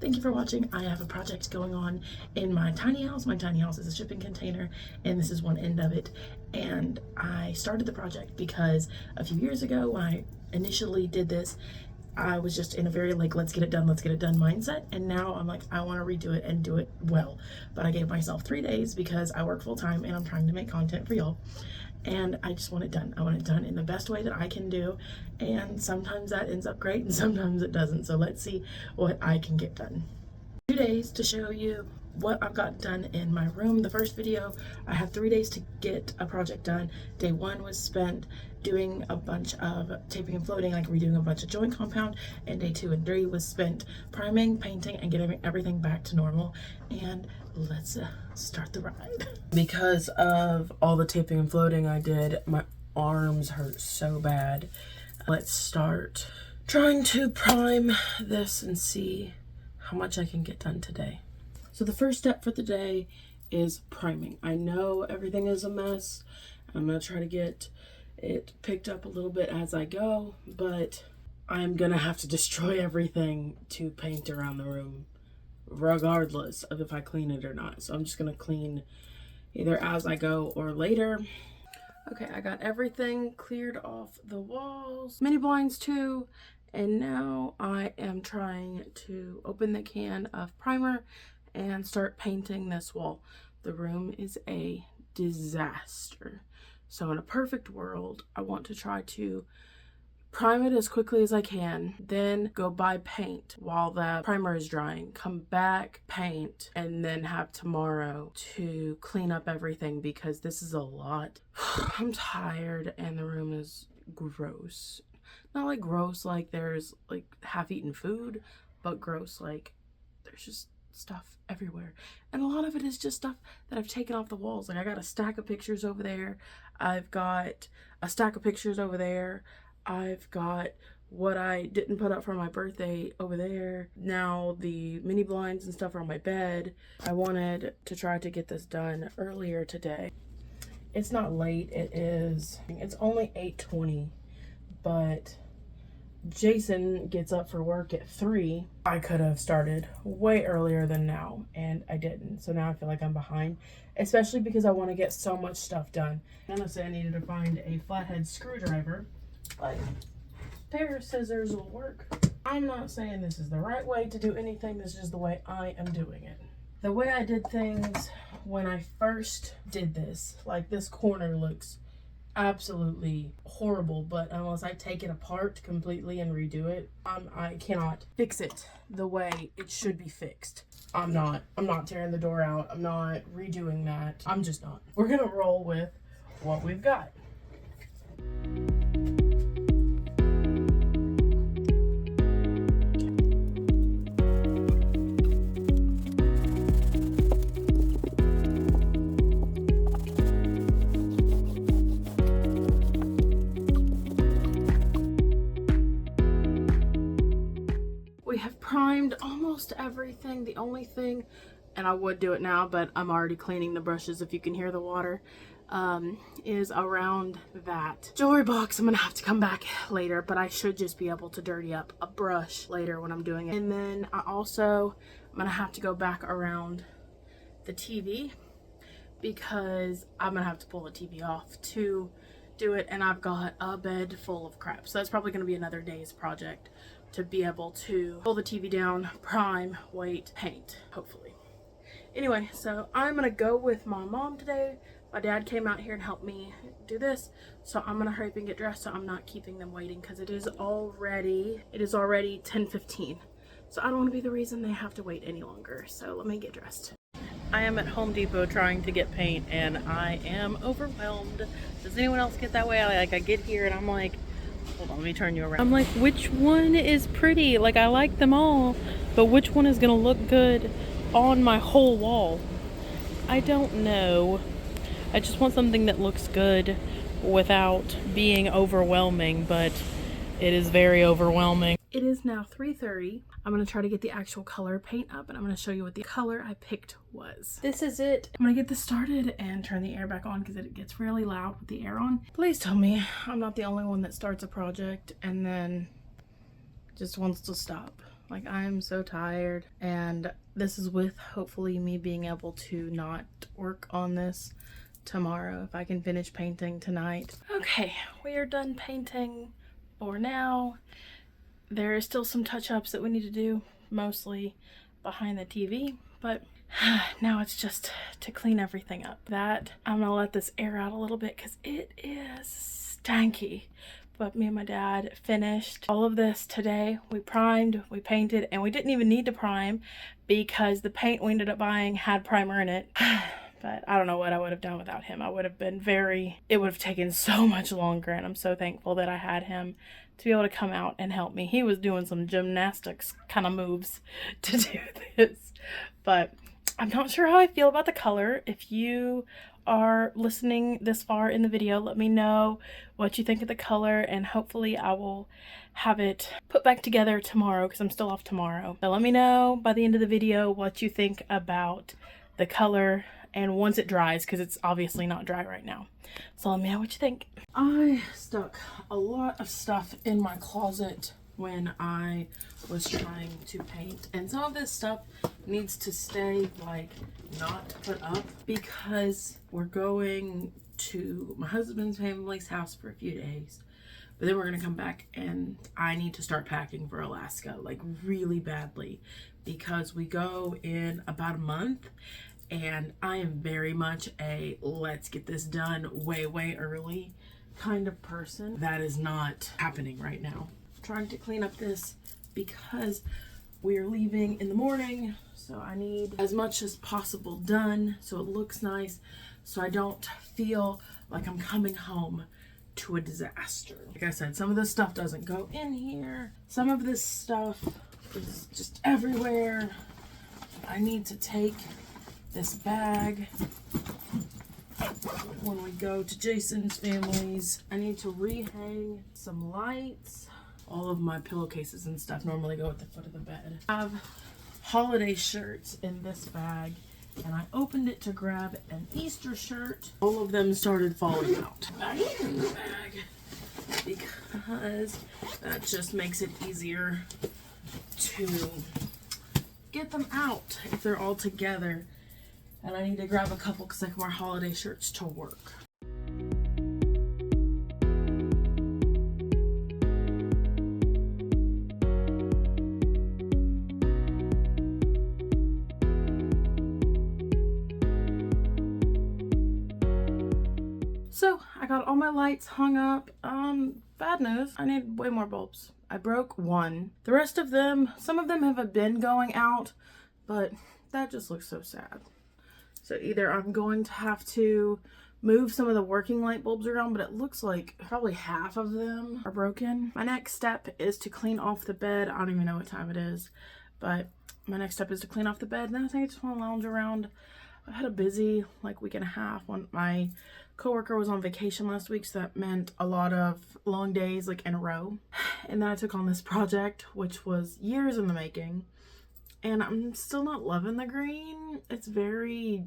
Thank you for watching. I have a project going on in my tiny house. My tiny house is a shipping container, and this is one end of it. And I started the project because a few years ago when I initially did this, I was just in a very like, let's get it done mindset. And now I'm like, I want to redo it and do it well. But I gave myself 3 days because I work full time and I'm trying to make content for y'all. And I just want it done. I want it done in the best way that I can do. And sometimes that ends up great and sometimes it doesn't. So let's see what I can get done. 2 days to show you what I've got done in my room. The first video, I had 3 days to get a project done. Day 1 was spent doing a bunch of taping and floating, like redoing a bunch of joint compound, and day 2 and 3 was spent priming, painting, and getting everything back to normal. And let's start the ride. Because of all the taping and floating I did, my arms hurt so bad. Let's start trying to prime this and see how much I can get done today. So the first step for the day is priming. I know everything is a mess. I'm gonna try to get it picked up a little bit as I go, but I'm gonna have to destroy everything to paint around the room, regardless of if I clean it or not. So I'm just gonna clean either as I go or later. Okay, I got everything cleared off the walls, mini blinds too, and now I am trying to open the can of primer and start painting this wall. The room is a disaster. So in a perfect world, I want to try to prime it as quickly as I can, then go buy paint while the primer is drying, come back, paint, and then have tomorrow to clean up everything because this is a lot. I'm tired and the room is gross. Not like gross like there's like half-eaten food, but gross like there's just stuff everywhere. And a lot of it is just stuff that I've taken off the walls. Like I got a stack of pictures over there. I've got a stack of pictures over there. I've got what I didn't put up for my birthday over there. Now the mini blinds and stuff are on my bed. I wanted to try to get this done earlier today. It's not late, it's only 8:20, but Jason gets up for work at 3. I could have started way earlier than now, and I didn't. So now I feel like I'm behind, especially because I want to get so much stuff done. And I said I needed to find a flathead screwdriver, but a pair of scissors will work. I'm not saying this is the right way to do anything. This is just the way I am doing it. The way I did things when I first did this, like this corner looks absolutely horrible, but unless I take it apart completely and redo it, I cannot fix it the way it should be fixed. I'm not tearing the door out. I'm not redoing that. I'm just not. We're gonna roll with what we've got. We have primed almost everything. The only thing, and I would do it now, but I'm already cleaning the brushes if you can hear the water, is around that jewelry box. I'm gonna have to come back later, but I should just be able to dirty up a brush later when I'm doing it. And then I'm gonna have to go back around the TV because I'm gonna have to pull the TV off to do it, and I've got a bed full of crap. So that's probably gonna be another day's project to be able to pull the TV down, prime, wait, paint, hopefully. Anyway, so I'm gonna go with my mom today. My dad came out here and helped me do this, so I'm gonna hurry up and get dressed so I'm not keeping them waiting because it is already 10:15. So I don't want to be the reason they have to wait any longer. So let me get dressed. I am at Home Depot trying to get paint and I am overwhelmed. Does anyone else get that way? I get here and I'm like, hold on, let me turn you around. I'm like, which one is pretty? Like, I like them all, but which one is gonna look good on my whole wall? I don't know. I just want something that looks good without being overwhelming, but it is very overwhelming. It is now 3:30. I'm going to try to get the actual color paint up and I'm going to show you what the color I picked was. This is it. I'm going to get this started and turn the air back on because it gets really loud with the air on. Please tell me I'm not the only one that starts a project and then just wants to stop. Like, I'm so tired, and this is with hopefully me being able to not work on this tomorrow if I can finish painting tonight. Okay, we are done painting for now. There is still some touch-ups that we need to do, mostly behind the TV, but now it's just to clean everything up. That I'm gonna let this air out a little bit because it is stanky. But me and my dad finished all of this today. We primed, we painted, and we didn't even need to prime because the paint we ended up buying had primer in it. But I don't know what I would have done without him. I would have been it would have taken so much longer, and I'm so thankful that I had him to be able to come out and help me. He was doing some gymnastics kind of moves to do this. But I'm not sure how I feel about the color. If you are listening this far in the video, let me know what you think of the color, and hopefully I will have it put back together tomorrow because I'm still off tomorrow. So let me know by the end of the video what you think about the color, and once it dries, because it's obviously not dry right now. So let me know what you think. I stuck a lot of stuff in my closet when I was trying to paint, and some of this stuff needs to stay like not put up because we're going to my husband's family's house for a few days, but then we're gonna come back and I need to start packing for Alaska like really badly because we go in about a month, and I am very much a let's get this done way early kind of person. That is not happening right now. Trying to clean up this because we're leaving in the morning, so I need as much as possible done so it looks nice, so I don't feel like I'm coming home to a disaster. Like I said, some of this stuff doesn't go in here. Some of this stuff is just everywhere. I need to take this bag when we go to Jason's family's. I need to rehang some lights. All of my pillowcases and stuff normally go at the foot of the bed. I have holiday shirts in this bag, and I opened it to grab an Easter shirt. All of them started falling out. Back in the bag because that just makes it easier to get them out if they're all together. And I need to grab a couple because I can wear holiday shirts to work. So I got all my lights hung up. Bad news, I need way more bulbs. I broke one. The rest of them, some of them have been going out, but that just looks so sad. So either I'm going to have to move some of the working light bulbs around, but it looks like probably half of them are broken. My next step is to clean off the bed. I don't even know what time it is, but my next step is to clean off the bed. And then I think I just want to lounge around. I've had a busy like week and a half. When my coworker was on vacation last week, so that meant a lot of long days like in a row. And then I took on this project, which was years in the making, and I'm still not loving the green. It's very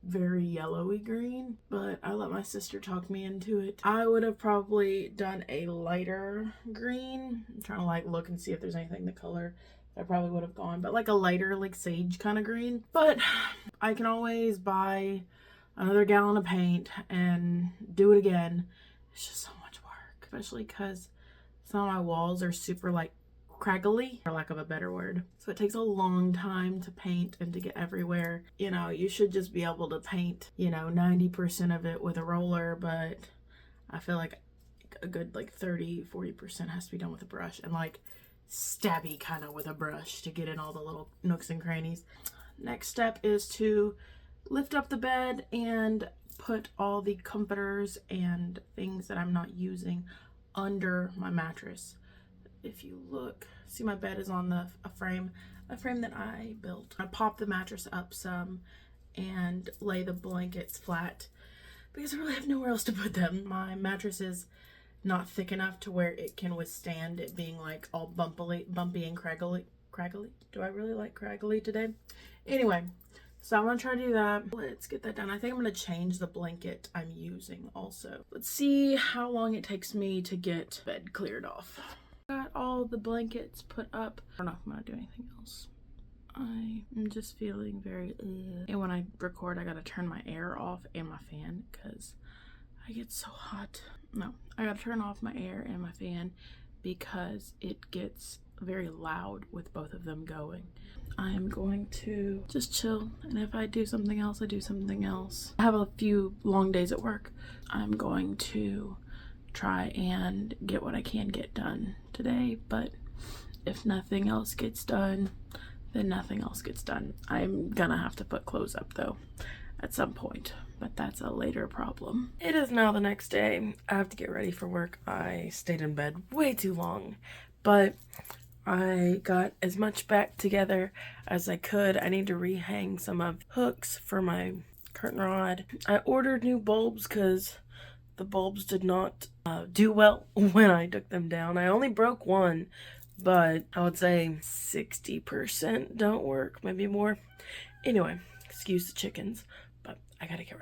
yellowy green, but I let my sister talk me into it. I would have probably done a lighter green. I'm trying to like look and see if there's anything the color I probably would have gone, but like a lighter like sage kind of green. But I can always buy another gallon of paint and do it again. It's just so much work, especially because some of my walls are super like craggly, for lack of a better word. So it takes a long time to paint and to get everywhere. You know, you should just be able to paint, 90% of it with a roller, but I feel like a good like 30-40% has to be done with a brush, and like stabby kind of with a brush to get in all the little nooks and crannies. Next step is to lift up the bed and put all the comforters and things that I'm not using under my mattress. If you look, see my bed is on a frame that I built. I pop the mattress up some and lay the blankets flat because I really have nowhere else to put them. My mattress is not thick enough to where it can withstand it being like all bumpy and craggly. Do I really like craggly today? Anyway, so I'm gonna try to do that. Let's get that done. I think I'm gonna change the blanket I'm using also. Let's see how long it takes me to get bed cleared off. Got all all the blankets put up. I don't know if I'm gonna do anything else. I am just feeling very and when I record I gotta turn my air off and my fan because I get so hot. No, I gotta turn off my air and my fan because it gets very loud with both of them going. I'm going to just chill, and if I do something else, I do something else. I have a few long days at work. I'm going to try and get what I can get done today, but if nothing else gets done, then nothing else gets done. I'm gonna have to put clothes up though at some point, but that's a later problem. It is now the next day. I have to get ready for work. I stayed in bed way too long, but I got as much back together as I could. I need to rehang some of hooks for my curtain rod. I ordered new bulbs because the bulbs did not do well when I took them down. I only broke one, but I would say 60% don't work, maybe more. Anyway, excuse the chickens, but I gotta get